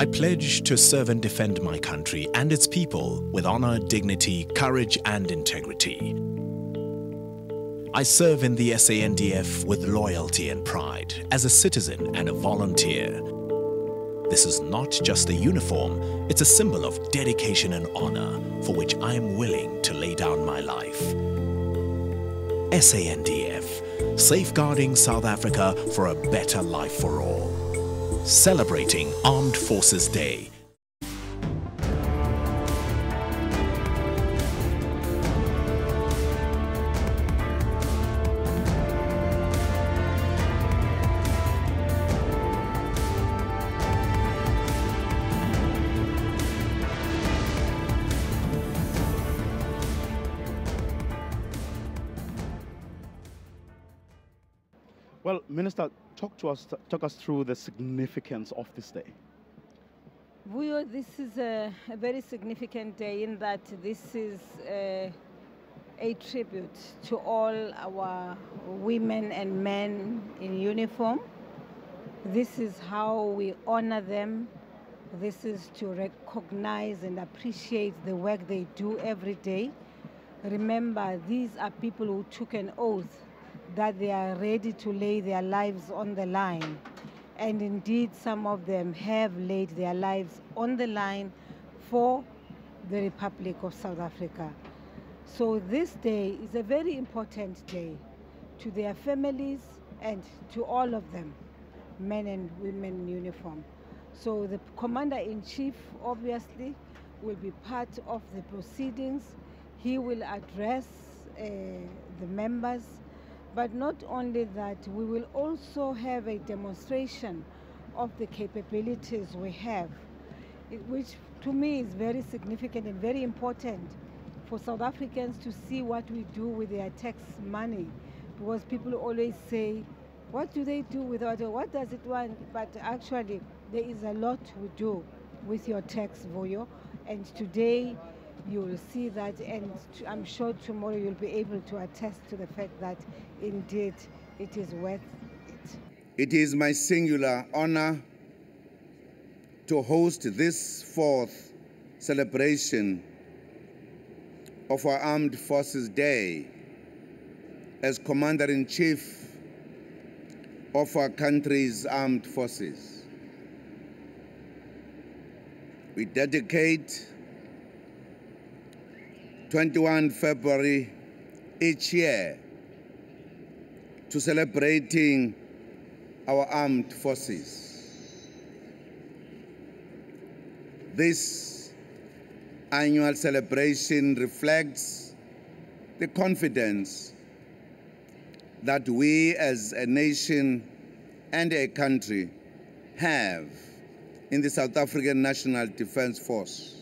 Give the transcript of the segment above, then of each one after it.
I pledge to serve and defend my country and its people with honor, dignity, courage, and integrity. I serve in the SANDF with loyalty and pride as a citizen and a volunteer. This is not just a uniform, it's a symbol of dedication and honor for which I am willing to lay down my life. SANDF, safeguarding South Africa for a better life for all. Celebrating Armed Forces Day. Well, Minister, talk us through the significance of this day. Vuyo, this is a very significant day in that this is a tribute to all our women and men in uniform. This is how we honor them. This is to recognize and appreciate the work they do every day. Remember, these are people who took an oath that they are ready to lay their lives on the line. And indeed, some of them have laid their lives on the line for the Republic of South Africa. So this day is a very important day to their families and to all of them, men and women in uniform. So the Commander-in-Chief obviously will be part of the proceedings. He will address the members. But not only that, we will also have a demonstration of the capabilities we have, which to me is very significant and very important for South Africans to see what we do with their tax money. Because people always say, what do they do with it? What does it want? But actually, there is a lot we do with your tax, Vuyo. And today, you will see that, and I'm sure tomorrow you'll be able to attest to the fact that indeed it is worth it. It is my singular honor to host this fourth celebration of our Armed Forces Day as Commander-in-Chief of our country's armed forces. We dedicate 21 February each year to celebrating our armed forces. This annual celebration reflects the confidence that we as a nation and a country have in the South African National Defence Force.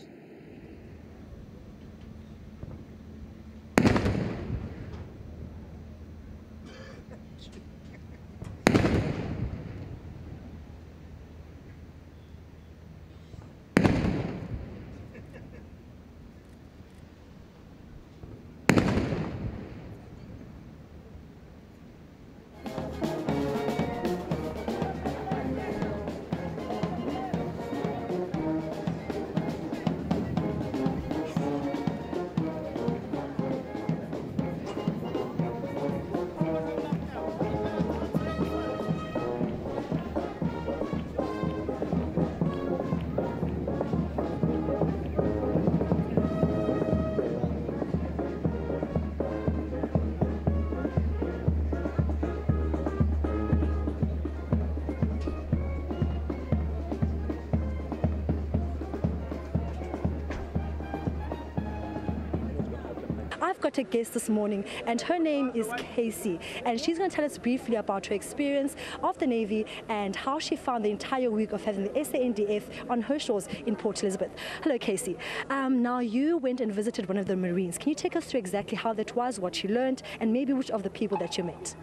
I've got a guest this morning, and her name is Casey, and she's going to tell us briefly about her experience of the Navy and how she found the entire week of having the SANDF on her shores in Port Elizabeth. Hello, Casey. Now, you went and visited one of the Marines. Can you take us through exactly how that was, what you learned, and maybe which of the people that you met?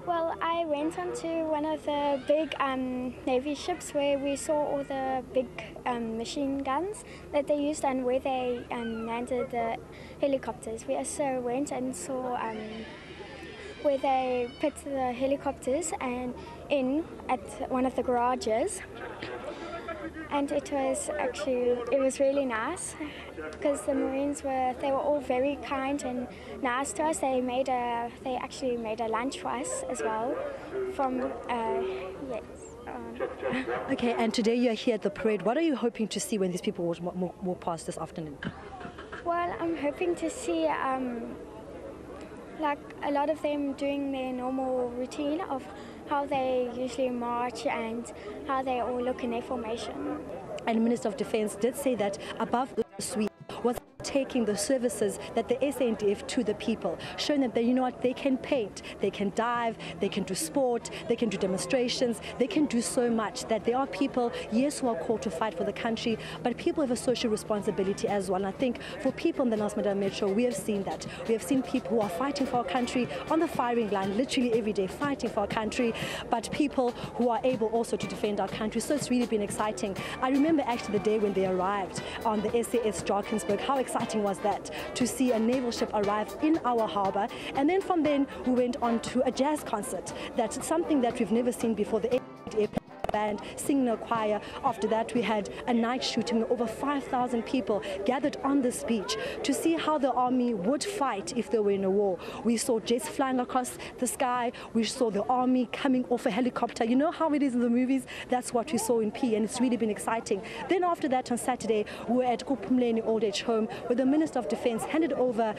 Well, I went onto one of the big Navy ships where we saw all the big machine guns that they used and where they landed the helicopters. We also went and saw where they put the helicopters and in at one of the garages. and it was really nice because the Marines were all very kind and nice to us. They actually made a lunch for us as well from yes. Okay, and today you're here at the parade. What are you hoping to see when these people walk past this afternoon? Well, I'm hoping to see like a lot of them doing their normal routine of how they usually march and how they all look in their formation. And the Minister of Defence did say that above the suite was taking the services that the SANDF to the people, showing them that, you know what, they can paint, they can dive, they can do sport, they can do demonstrations, they can do so much, that there are people, yes, who are called to fight for the country, but people have a social responsibility as well. And I think for people in the Nelson Mandela Metro, we have seen that. We have seen people who are fighting for our country on the firing line, literally every day fighting for our country, but people who are able also to defend our country. So it's really been exciting. I remember actually the day when they arrived on the SAS Drakensberg, how exciting was that to see a naval ship arrive in our harbour. And then from then we went on to a jazz concert. That's something that we've never seen before. The band singing a choir. After that we had a night shooting. Over 5,000 people gathered on this beach to see how the army would fight if they were in a war. We saw jets flying across the sky. We saw the army coming off a helicopter. You know how it is in the movies? That's what we saw in P, and it's really been exciting. Then after that on Saturday we were at Kupumleni Old Age Home, where the Minister of Defence handed over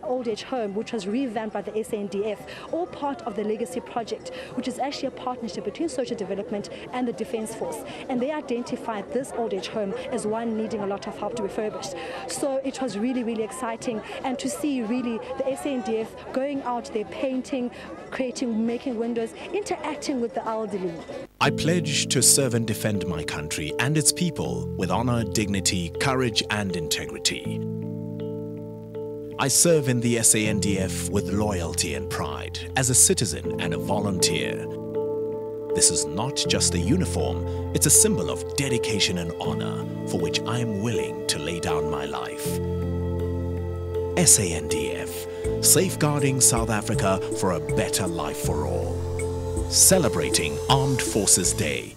Old Age Home, which was revamped by the SANDF, all part of the Legacy Project, which is actually a partnership between social development and the Defence Force, and they identified this old age home as one needing a lot of help to be refurbished. So it was really, really exciting, and to see really the SANDF going out there painting, creating, making windows, interacting with the elderly. I pledge to serve and defend my country and its people with honor, dignity, courage and integrity. I serve in the SANDF with loyalty and pride as a citizen and a volunteer. This is not just a uniform, it's a symbol of dedication and honor for which I am willing to lay down my life. SANDF, safeguarding South Africa for a better life for all. Celebrating Armed Forces Day.